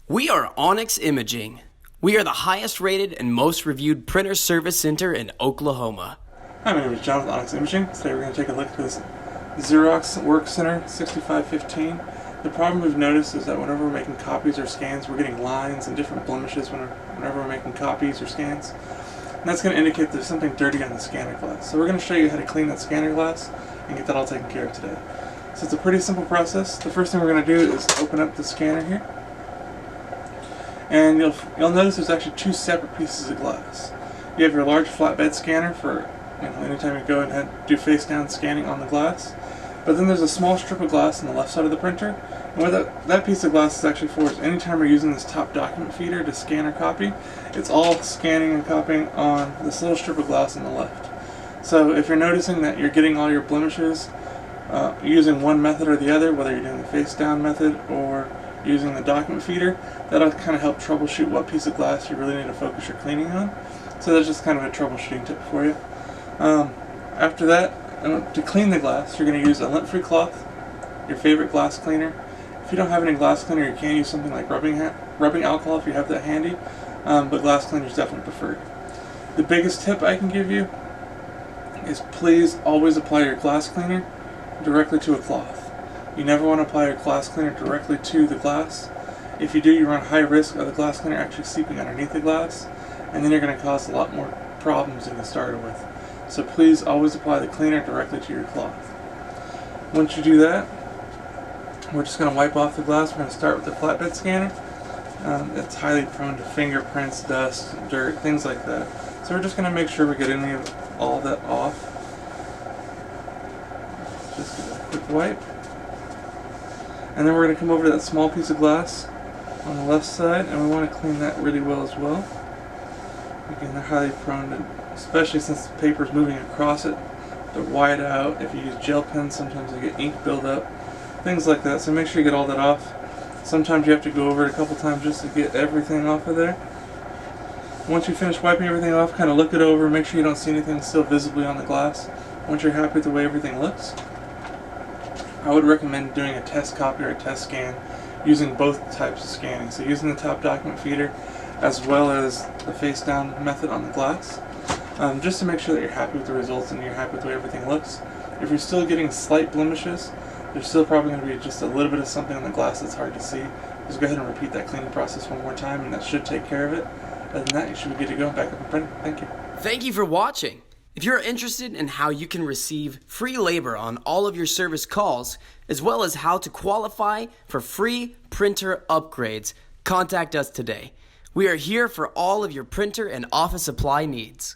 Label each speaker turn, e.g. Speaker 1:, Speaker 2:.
Speaker 1: We are Onyx Imaging. We are the highest rated and most reviewed printer service center in Oklahoma.
Speaker 2: Hi, my name is John with Onyx Imaging. Today we're going to take a look at this Xerox WorkCenter 6515. The problem we've noticed is that whenever we're making copies or scans, we're getting lines and different blemishes whenever we're making copies or scans. And that's going to indicate there's something dirty on the scanner glass. So we're going to show you how to clean that scanner glass and get that all taken care of today. So it's a pretty simple process. The first thing we're going to do is open up the scanner here. And you'll notice there's actually two separate pieces of glass. You have your large flatbed scanner for anytime you go and do face down scanning on the glass. But then there's a small strip of glass on the left side of the printer. And what that piece of glass is actually for is anytime we're using this top document feeder to scan or copy, it's all scanning and copying on this little strip of glass on the left. So if you're noticing that you're getting all your blemishes using one method or the other, whether you're doing the face down method or using the document feeder, that'll kind of help troubleshoot what piece of glass you really need to focus your cleaning on. So that's just kind of a troubleshooting tip for you. After that, to clean the glass, you're going to use a lint-free cloth, your favorite glass cleaner. If you don't have any glass cleaner, you can use something like rubbing alcohol if you have that handy, but glass cleaner is definitely preferred. The biggest tip I can give you is please always apply your glass cleaner directly to a cloth. You never want to apply your glass cleaner directly to the glass. If you do, you run high risk of the glass cleaner actually seeping underneath the glass, and then you're going to cause a lot more problems than you started with. So please always apply the cleaner directly to your cloth. Once you do that, we're just going to wipe off the glass. We're going to start with the flatbed scanner. It's highly prone to fingerprints, dust, dirt, things like that. So we're just going to make sure we get all of that off. Just give it a quick wipe. And then we're going to come over to that small piece of glass on the left side, and we want to clean that really well as well. Again, they're highly prone to, especially since the paper is moving across it, they're wide out. If you use gel pens, sometimes they get ink buildup, things like that. So make sure you get all that off. Sometimes you have to go over it a couple times just to get everything off of there. Once you finish wiping everything off, kind of look it over, make sure you don't see anything still visibly on the glass. Once you're happy with the way everything looks, I would recommend doing a test copy or a test scan using both types of scanning. So using the top document feeder as well as the face down method on the glass, just to make sure that you're happy with the results and you're happy with the way everything looks. If you're still getting slight blemishes, there's still probably going to be just a little bit of something on the glass that's hard to see. Just go ahead and repeat that cleaning process one more time and that should take care of it. Other than that, you should be good to go and back up and print. Thank you.
Speaker 1: Thank you for watching. If you're interested in how you can receive free labor on all of your service calls, as well as how to qualify for free printer upgrades, contact us today. We are here for all of your printer and office supply needs.